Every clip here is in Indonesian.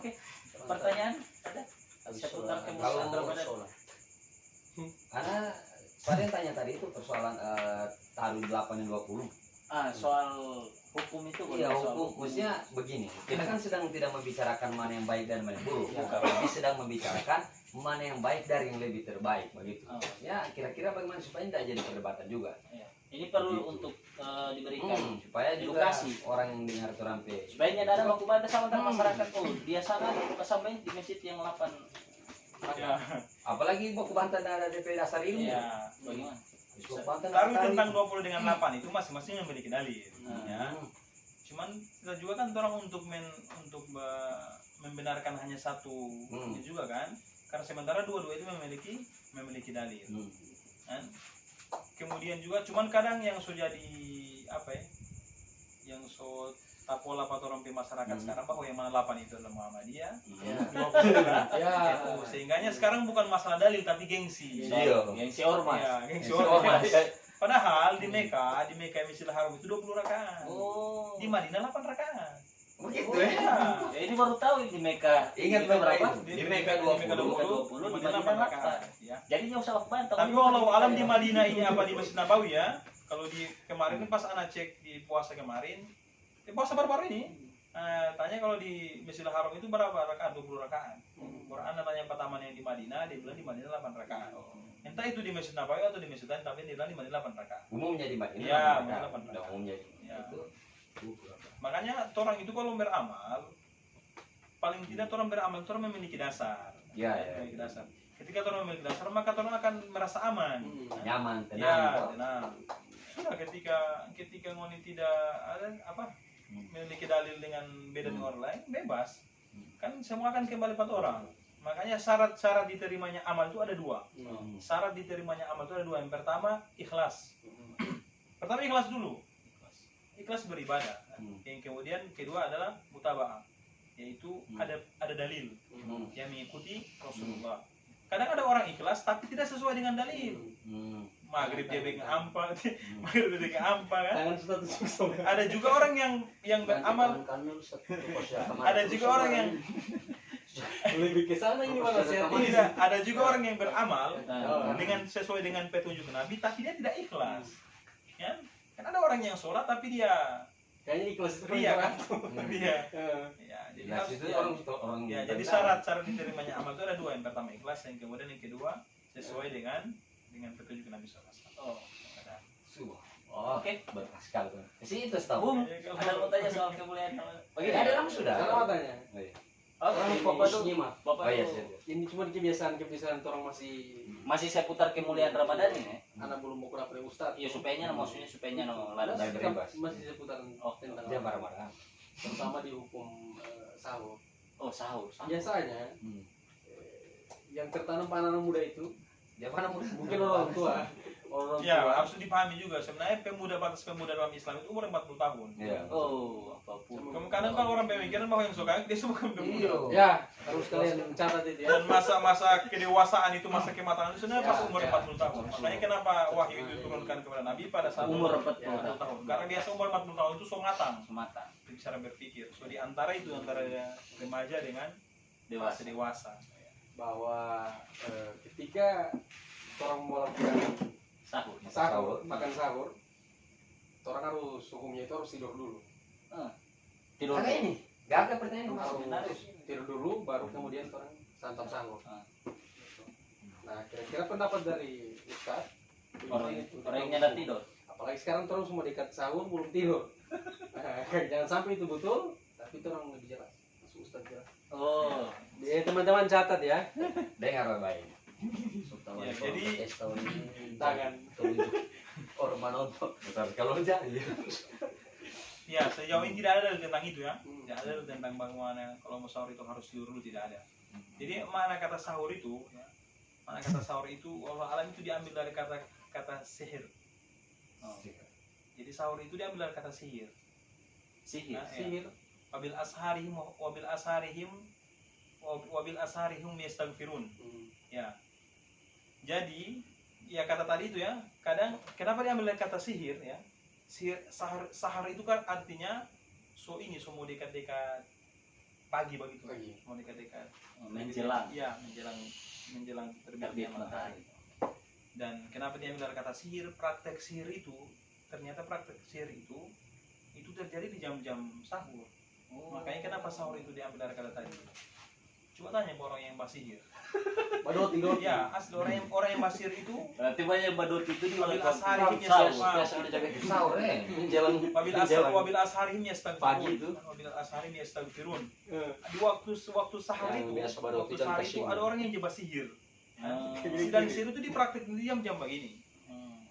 Oke. Pertanyaan ada? Seputar kemuliaan Ramadan. Karena pada yang tanya tadi itu persoalan taruh 8 dan 20. Soal hukum itu. Iya, hukum. Maksudnya begini, kita kan sedang tidak membicarakan mana yang baik dan mana yang buruk. Tapi sedang membicarakan mana yang baik dari yang lebih terbaik begitu. Ya, kira-kira bagaimana supaya tidak jadi perdebatan juga. Ini perlu untuk diberikan supaya juga orang yang dengar terampe. Supaya ada baku banda sama masyarakat. Oh, dia salah kesampaian di masjid yang 8. Ya. Apalagi baku bantah ada DP dasar ilmu. Ya, bagaimana? Tapi tentang 20 dengan 8 itu masing-masing memiliki dalil. Ya. Cuman kita juga kan orang untuk membenarkan hanya satu ini juga kan. Karena sementara dua-dua itu memiliki dalil. Kan? Kemudian juga cuman kadang yang sudah jadi apa ya? Yang so tapola orang masyarakat sekarang bahwa yang mana 8 itu adalah Muhammadiyah. Sehingganya sekarang bukan masalah dalil tapi gengsi. Gengsi ormas. Ya, gengsi ormas. Padahal di Mekah Masjidil Haram itu 20 rakaat. Di Madinah 8 rakaat. Begitu ya. Ini baru tahu di Mekah. Ingat berapa? Di Mekah 20, di Madinah 8. Ya. Jadi nggak usah bantah. Tapi walau alam di Madinah ini apa di Masjid Nabawi ya? Kalau di kemarin pas anak cek di puasa kemarin, puasa baru-baru ini, tanya kalau di Masjidil Haram itu berapa rakaat? 20 rakaat. Quran namanya pertama yang di Madinah, dia bilang di Madinah 8 rakaat. Entah itu di Masjid Nabawi atau di Masjid lain, tapi dia bilang di Madinah 8 rakaat. Umumnya di Madinah. Ya, 8 rakaat. Umumnya. Ya. Makanya orang itu kalau beramal, paling tidak orang beramal itu orang memiliki dasar. Memiliki dasar. Ketika orang memiliki dasar, maka orang akan merasa aman. Nyaman, tenang. Ya, tenang. Sudah ketika ngoni tidak ada memiliki dalil dengan beda dengan orang lain, bebas. Kan semua akan kembali pada orang. Makanya syarat diterimanya amal itu ada 2. Syarat diterimanya amal itu ada 2. Yang pertama ikhlas. Pertama ikhlas dulu. Ikhlas beribadah. Yang kemudian kedua adalah mutaba'ah, yaitu ada dalil yang mengikuti Rasulullah. Kadang ada orang ikhlas tapi tidak sesuai dengan dalil. Maghrib dia bikin ampa, maghrib dia bikin ampa kan. Ada juga orang yang beramal. Ada juga orang yang lebih ke sana ini malah tidak. Ada juga orang yang beramal dengan sesuai dengan petunjuk Nabi tapi dia tidak ikhlas. Ya? Kan ada orang yang sholat tapi dia kayaknya ikhlas itu kan? Iya. Ya, jadi Nah, harus itu orang ya, jadi syarat diterimanya amal itu ada 2. Yang pertama ikhlas, yang kemudian yang kedua sesuai dengan petunjuk Nabi SAW. Oke, berpascal tuh. Si itu tahu. Ada mau tanya soal kemuliaan. Ada orang sudah. Kalau mau tanya. Orang Bapak tuh nyimak. Bapak ini cuma kebiasaan orang masih saya putar kemuliaan Ramadan ini. Anak belum mau kurang Ustaz. Iya supaya maksudnya supaya lalu bebas. Masih seputar tentang dia marah-marah. terutama di hukum sahur. Oh sahur. Biasanya yang tertanam anak muda itu dia mana muda? mungkin orang tua. Ya, harus dipahami juga sebenarnya batas pemuda dalam Islam itu umur 40 tahun. Iya. Oh, apapun. Kadang kalau orang pemikiran bahwa yang suka dia semua pemuda. Ya, harus kalian catat itu ya. Dan masa kedewasaan itu, masa kematangan itu sebenarnya pas umur 40 tahun. Makanya kenapa wahyu itu diturunkan kepada Nabi pada saat umur 40 tahun. Karena biasa umur 40 tahun itu so matang. Matang. Cara berpikir. So di antara remaja dengan dewasa. Bahwa ketika orang melakukan makan sahur, orang harus hukumnya itu harus tidur dulu. Tidur Ada ini. Gak ada pertanyaan harus tidur dulu baru kemudian orang santap sahur. Nah, kira-kira pendapat dari Ustaz orang yang tidak tidur. Apalagi sekarang terus mau dekat sahur belum tidur. Jangan sampai itu betul, tapi itu orang lebih jelas. Masuk Ustaz jelas. Oh, teman-teman catat ya. Dengar baik. Ya, jadi tangan orang menonton besar kalau aja ya sejauh ini tidak ada tentang itu ya, tidak ada tentang bagaimana kalau mau sahur itu harus tidur dulu, tidak ada. Jadi mana kata sahur itu ya, Allah alam itu diambil dari kata sihir. Jadi sahur itu diambil dari kata sihir. Sihir. Wabil asharihim yastaghfirun. Ya. Jadi ya kata tadi itu ya, kadang kenapa diambil dari kata sihir ya? Sihir sahar itu kan artinya so mau dekat-dekat pagi begitu. Pagi. Mau dekat-dekat. Menjelang Iya, menjelang terbitnya terbit matahari. matahari. Dan kenapa dia bilang kata sihir, praktek sihir itu ternyata praktek sihir itu terjadi di jam-jam sahur. Makanya kenapa sahur itu diambil dari kata tadi. Coba tanya ke orang yang basihir. Badot idot. Ya, asli orang yang basihir itu Berarti banyak badut itu di wabil waktu ashari himnya sahur. Biasa ada jaga Sahur menjelang wabil ashari himnya Pagi itu. wabil ashari himnya astagfirun. Eh, Di waktu sahur Yang itu, biasa badut waktu itu dan sahur itu kasih. ada orang yang jebak sihir. Ah. Dan sihir itu dipraktik di jam-jam begini.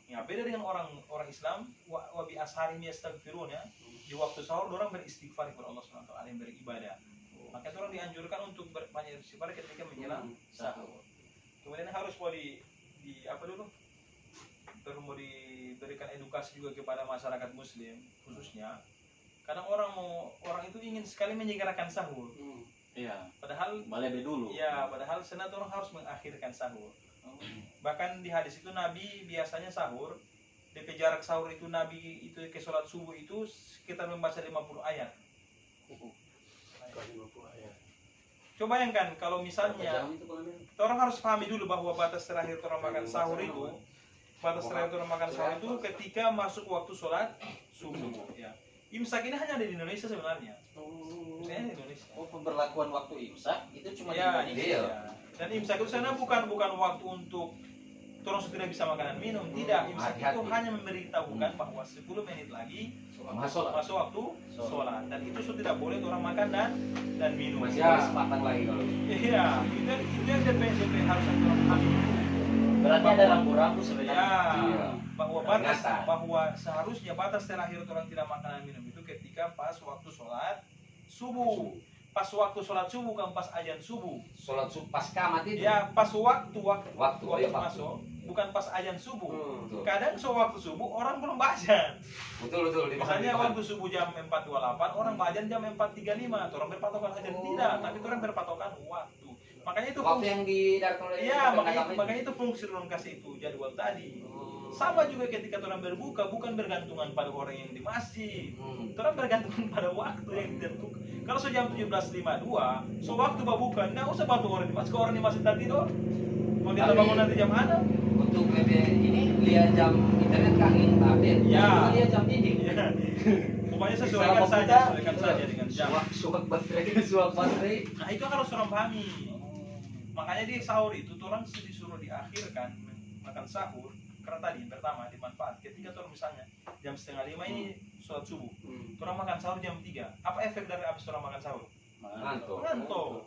Ya, beda dengan orang Islam, wabi ashari himnya astagfirun ya. Di waktu sahur orang beristighfar kepada Allah Subhanahu wa taala, yang beribadah. Maka itu orang dianjurkan untuk banyak istighfar ketika menjelang sahur. Kemudian harus mau di apa dulu? Terus mau diberikan edukasi juga kepada masyarakat muslim khususnya. Kadang orang itu ingin sekali menyegerakan sahur. Iya. Padahal Balebe dulu. ya, padahal senat orang harus mengakhirkan sahur. Bahkan di hadis itu Nabi biasanya sahur, DP jarak sahur itu Nabi itu ke sholat subuh itu sekitar membaca 50 ayat. Coba bayangkan kalau misalnya orang harus pahami dulu bahwa batas terakhir orang makan sahur itu ketika masuk waktu sholat subuh. Ya. Imsak ini hanya ada di Indonesia sebenarnya. Misalnya di Indonesia. Oh, pemberlakuan waktu imsak itu cuma Ya, di Indonesia. iya. Dan imsak itu sana bukan waktu untuk orang tidak bisa makan dan minum. Tidak, imsak itu Hati-hati. hanya memberitahukan bahwa 10 menit lagi Masuk masuk waktu sholat. Dan itu sudah tidak boleh orang makan dan minum. masih Ya. kesempatan lagi kalau Iya, itu yang DP harus orang pahami. Berarti ada rambu-rambu sebenarnya. Ya, Iya. bahwa Peringatan. bahwa seharusnya batas terakhir orang tidak makan dan minum itu ketika pas waktu sholat subuh. Pas waktu sholat subuh, bukan pas azan subuh. sholat pas kamat itu. Ya, pas waktu Waktu, ya, waktu. masuk, bukan pas azan subuh. Betul. Kadang waktu subuh orang belum bazan. Betul. Misalnya waktu subuh jam 4.28, orang bazan jam 4.35. Orang berpatokan azan tidak, tapi orang berpatokan waktu. Makanya itu Waktu yang didatang oleh Iya, makanya itu fungsi orang kasih itu jadwal tadi. Sama juga ketika orang berbuka, bukan bergantungan pada orang yang di masjid. Orang bergantungan pada waktu yang ditentukan. Kalau jam 17.52, waktu berbuka, nggak usah bantu orang di masjid. Kalau orang di masjid tadi tidur, mau dia bangun nanti jam mana? Untuk lebih ini lihat jam internet kami update. Ya. Lihat jam dinding. Ya. Pokoknya Selama sesuaikan saja dengan jam. Suak baterai. Nah, itu harus orang pahami. Makanya di sahur itu orang disuruh diakhirkan makan sahur karena tadi yang pertama dimanfaat ketika orang misalnya jam 4:30 ini sholat subuh, orang makan sahur jam 3. Apa efek dari habis orang makan sahur? Ngantuk.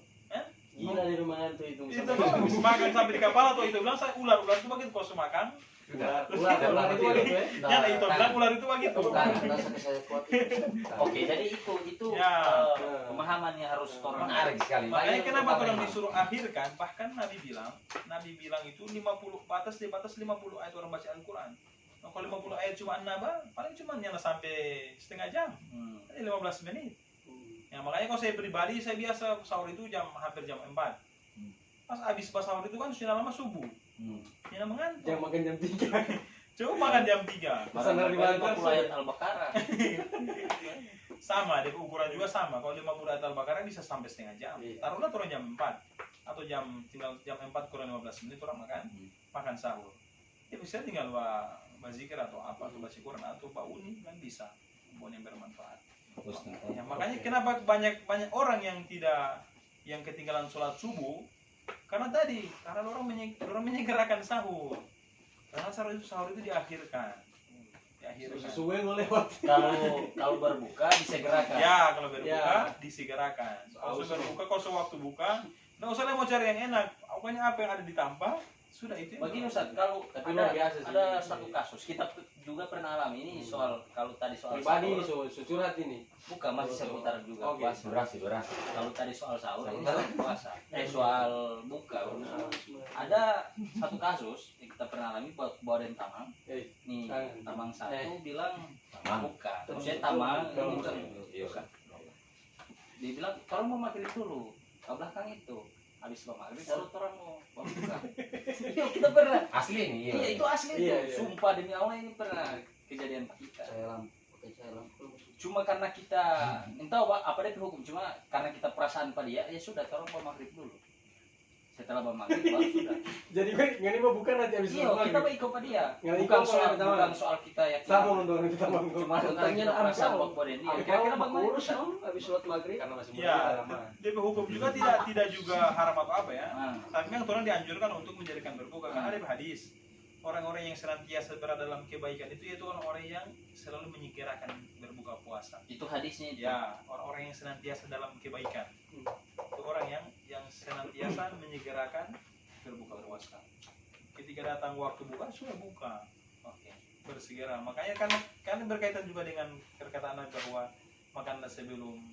Gila di rumah itu. Itu habis makan sampai di kepala tuh itu bilang saya ular itu begitu kalau makan. Ular itu begitu ya. Ya itu bilang ular itu begitu. Oke, jadi itu Ya. pemahaman yang harus orang Menarik sekali. Makanya Baik, kenapa Bapak orang Imam. disuruh akhirkan, bahkan Nabi bilang itu 50 batas 50 ayat orang baca Al-Qur'an. Nah, kalau 50 ayat cuma nambah, paling cuma nyala sampai setengah jam. Jadi 15 menit. Ya, makanya kalau saya pribadi saya biasa sahur itu hampir jam 4. Pas habis sahur itu kan sudah lama subuh. Dia mengantuk. Yang makan jam 3. Coba makan jam 3. Pesan dari Bangka. ayat Al-Baqarah. Sama, DP ukuran juga sama. Kalau 50 ayat Al-Baqarah bisa sampai setengah jam. Iya. Taruhlah turun jam 4 atau tinggal jam 4 kurang 15 menit orang makan sahur. Ya bisa tinggal bazikir atau apa atau baca Quran atau uni kan bisa. Yang bermanfaat. Ya, makanya kenapa banyak orang yang ketinggalan sholat subuh karena orang menyegerakan sahur. Karena sahur itu diakhirkan. Sesuai mau lewat. Kalau berbuka disegerakan. Ya, kalau berbuka Ya. disegerakan. Kalau berbuka, kalau sewaktu buka, nggak usah mau cari yang enak. Pokoknya apa yang ada di tampah, sudah itu. Begini Ustaz, kalau Tapi luar biasa sih. ada satu kasus kita juga pernah alami ini soal kalau tadi soal Pribadi ini sahur, curhat ini. bukan masih seputar juga Oke. puasa. Durasi. Kalau tadi soal sahur ini Sahur. soal puasa. Soal buka. Ada satu kasus yang kita pernah alami buat Baden Tamang. Nih, Tamang satu bilang buka. Terus saya Tamang ini kan buka. Dia bilang kalau mau maghrib dulu, ke belakang itu. Habis maghrib baru orang mau buka. Iya, kita pernah. Asli nih. Iya, itu asli Iya, tuh. iya. Sumpah demi Allah ini pernah kejadian kita. Saya lampu. cuma karena kita entah apa dia hukum, cuma karena kita perasaan pada dia, ya sudah tolong maghrib dulu. Setelah maghrib baru sudah. Jadi ngene mah bukan nanti habis Iya, kita baik kepada dia. Nggak Bukan ikut soal pertama. bukan soal kita ya. sama untuk kita bangun. Cuma tentang kita perasaan kepada dia. Kira-kira bagaimana urus dong habis sholat maghrib. Karena masih Ya, lama. DP hukum juga tidak juga haram atau apa ya. Nah, Tapi memang orang dianjurkan untuk menjadikan berbuka karena ada hadis. Orang-orang yang senantiasa berada dalam kebaikan itu orang-orang yang selalu menyegerakan berbuka puasa. itu hadisnya itu. Ya, orang-orang yang senantiasa dalam kebaikan. Itu orang yang senantiasa menyegerakan berbuka puasa. Ketika datang waktu buka sudah buka. Oke. Bersegera. Makanya kan berkaitan juga dengan perkataan Nabi bahwa makanlah sebelum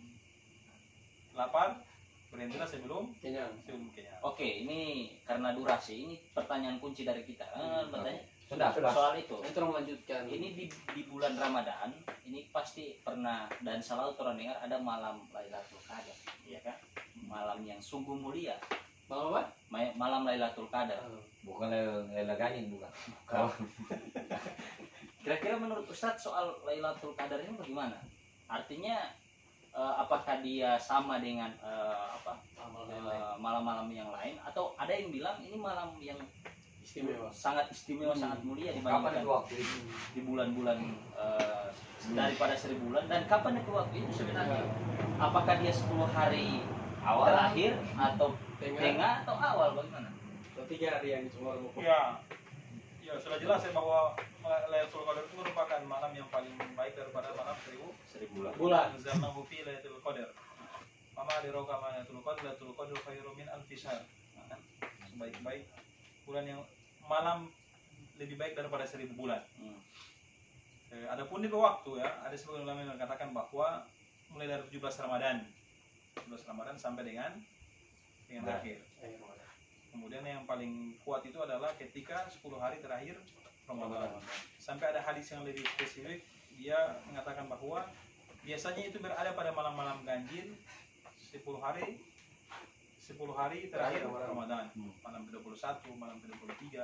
lapar, berhentilah sebelum Kenyang. kenyang. Oke, ini karena durasi, ini pertanyaan kunci dari kita. Bertanya Sudah. soal itu. Itu orang melanjutkan. Ini di bulan Ramadan, ini pasti pernah dan selalu orang dengar ada malam Lailatul Qadar, ya kan? Malam yang sungguh mulia. Malam apa? Malam Lailatul Qadar. Bukan Laila Ganin bukan. Kira-kira menurut Ustadz soal Lailatul Qadar ini bagaimana? Artinya apakah dia sama dengan malam-malam yang lain atau ada yang bilang ini malam yang Istimewa. sangat istimewa, sangat mulia Kapan dibandingkan itu waktu itu? di bulan-bulan daripada 1000 bulan, dan kapan itu waktu itu sebenarnya? Apakah dia 10 hari Awal. terakhir atau tengah atau awal, bagaimana? 3 hari yang semua mau. Ya, sudah jelas ya bahwa Lailatul Qadar itu merupakan malam yang paling baik daripada malam 1000 bulan. Anzalnahu fi Lailatul Qadar. Mama adraka ma Lailatul Qadar, Lailatul Qadar khairum min alfi syahr. Sebaik-baik bulan yang malam lebih baik daripada 1000 bulan. Adapun di waktu ya, ada sebagian ulama yang mengatakan bahwa mulai dari 17 Ramadan sampai dengan akhir. Kemudian yang paling kuat itu adalah ketika 10 hari terakhir Ramadan. Sampai ada hadis yang lebih spesifik, dia mengatakan bahwa biasanya itu berada pada malam-malam ganjil 10 hari terakhir Ramadan. Malam ke-21, malam ke-23,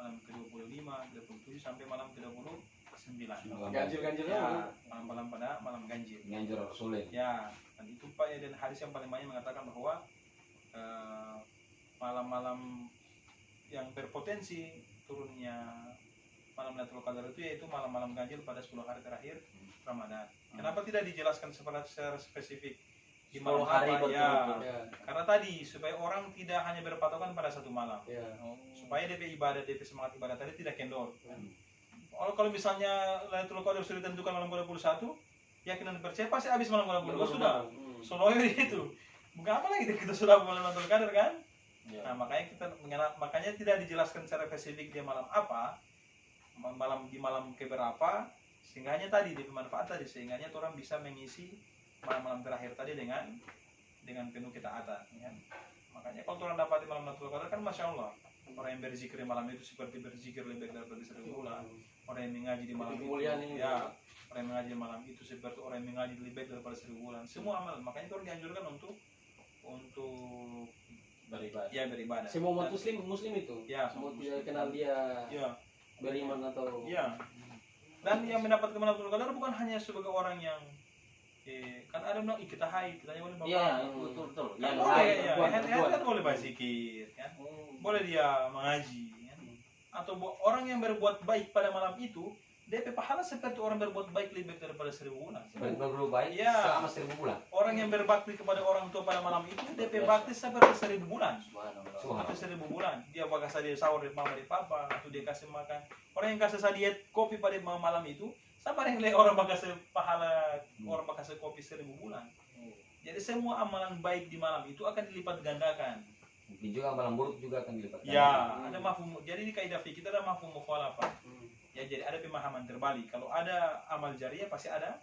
malam ke-25, ke-27 sampai malam ke-29. Ganjil-ganjilnya Ya, mana? malam-malam pada malam ganjil. Nganjur Rasulullah. Ya, dan itu Pak ya, dan hadis yang paling banyak mengatakan bahwa malam-malam yang berpotensi turunnya malam Lailatul Qadar itu yaitu malam-malam ganjil pada 10 hari terakhir Ramadan. Kenapa tidak dijelaskan secara spesifik di malam 10 hari apa? betul-betul. Ya, karena tadi supaya orang tidak hanya berpatokan pada satu malam. Ya. Supaya DP ibadah, DP semangat ibadah tadi tidak kendor. Kalau misalnya Lailatul Qadar sudah ditentukan malam 21, yakinan percaya pasti habis malam 22 sudah. Soalnya itu. Bukan apa lagi kita sudah malam Lailatul Qadar kan? Nah, makanya tidak dijelaskan secara spesifik dia malam apa, di malam keberapa, sehingga hanya tadi dimanfaat tadi, sehingga orang bisa mengisi malam-malam terakhir tadi dengan penuh ketaatan. Ya. Makanya kalau orang dapat di malam Lailatul Qadar kan masya Allah, orang yang berzikir di malam itu seperti berzikir lebih daripada 1000 bulan. Orang yang mengaji di malam itu, ya, orang yang mengaji di malam itu seperti orang yang mengaji lebih daripada 1000 bulan. Semua amal. Makanya orang dianjurkan untuk Beribadah. ya beribadah. Semua umat muslim itu. Ya, Semua tidak kenal dia ya, beriman atau ya. Dan yang mendapat kemenangan Lailatul Qadar bukan hanya sebagai orang yang kan ada bilang kita haid, kita boleh Iya, betul. Kan Yang boleh lain, ya, perempuan. kan boleh berzikir kan. Boleh dia mengaji kan. Atau orang yang berbuat baik pada malam itu, DP pahala seperti orang berbuat baik lebih baik daripada 1000 bulan. Berbuat baik Ya. selama 1000 bulan. Orang yang berbakti kepada orang tua pada malam itu, DP bakti seperti 1000 bulan. Subhanallah. Atau 1000 bulan. Dia bakal dia sahur di mama di papa, atau dia kasih makan. Orang yang kasih diet kopi pada malam itu, sama dengan orang bakal pahala orang bakal kopi 1000 bulan. Jadi semua amalan baik di malam itu akan dilipat gandakan. Mungkin juga amalan buruk juga akan dilipat. Ya, ada mafhum. Jadi di kaidah fikih kita ada mafhum mukhalafah. Ya, jadi ada pemahaman terbalik. Kalau ada amal jariah pasti ada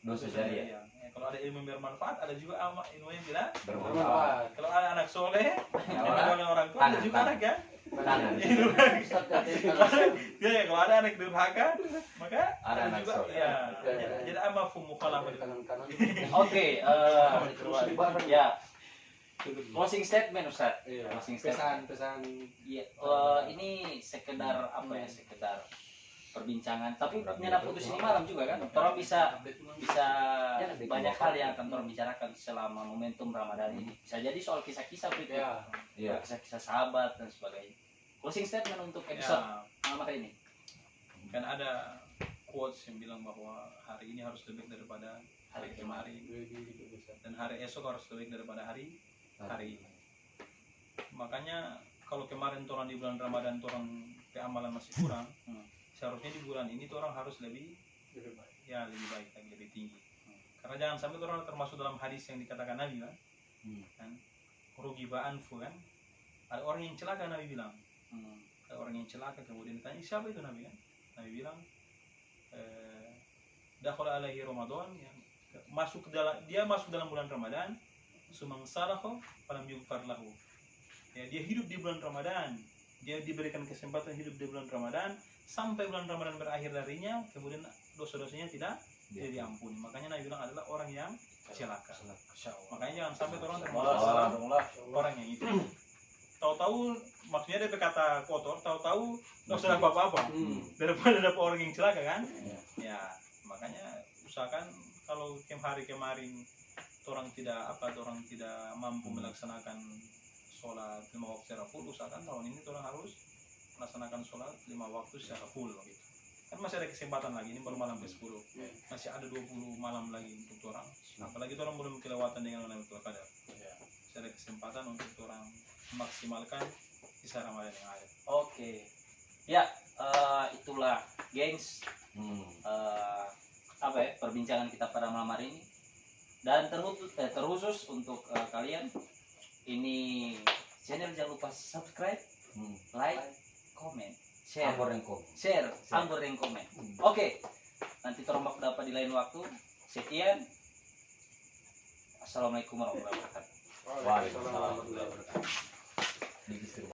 Dosa jariah. Ya, kalau ada ilmu bermanfaat, ada juga ilmu yang tidak Bermanfaat. bermanfaat. Kalau ada anak soleh, yang dibangun orang tua, ada juga anak kan? Tangan. Ya, kalau ada anak durhaka, maka Ada anak juga. soleh. Ya, jadi ada mafhum mukhalafah. Kanan-kanan. Oke, ya. Closing statement Ustaz. Iya. Closing statement. Pesan. Iya, ini sekedar apa ya? Sekedar perbincangan. Tapi nyana putus ini malam juga kan. Orang bisa banyak hal yang akan orang bicarakan selama momentum Ramadan ini. Bisa jadi soal kisah-kisah itu, kisah-kisah sahabat dan sebagainya. Closing statement untuk episode malam hari ini. Kan ada quotes yang bilang bahwa hari ini harus lebih daripada hari kemarin, dan hari esok harus lebih daripada hari ini. Makanya kalau kemarin orang di bulan Ramadan orang keamalan masih kurang, seharusnya di bulan ini orang harus lebih baik lagi, lebih tinggi. Karena jangan sampai orang termasuk dalam hadis yang dikatakan Nabi kan, rugi ba'anfu kan, ada orang yang celaka Nabi bilang, ada orang yang celaka, kemudian ditanya siapa itu Nabi kan, Nabi bilang dakhala alaihi Ramadan, dia masuk dalam bulan Ramadan, sumang salaho falam yughfar lahu. Ya, dia hidup di bulan Ramadan, dia diberikan kesempatan hidup di bulan Ramadan sampai bulan Ramadan berakhir darinya, kemudian dosa-dosanya tidak diampuni. Makanya Nabi bilang adalah orang yang celaka. Makanya jangan sampai orang termasuk orang yang itu. Tahu-tahu maksudnya dia berkata kotor, tahu-tahu nggak usah apa-apa, daripada dapat orang yang celaka kan. Ya, makanya usahakan kalau hari kemarin orang tidak mampu melaksanakan sholat 5 waktu secara full, usahakan tahun ini orang harus melaksanakan sholat 5 waktu secara full gitu. Kan masih ada kesempatan lagi, ini baru malam ke-10, masih ada 20 malam lagi untuk orang, apalagi orang belum kelewatan dengan Lailatul Qadar. Masih ada kesempatan untuk orang memaksimalkan kisah Ramadan yang ada. Oke. Ya, itulah gengs perbincangan kita pada malam hari ini. Dan terkhusus untuk kalian, ini channel jangan lupa subscribe, like, comment, share, Ambor dan komen. Oke, nanti terombak dapat di lain waktu. Sekian. Assalamualaikum warahmatullahi wabarakatuh. Waalaikumsalam warahmatullahi wabarakatuh.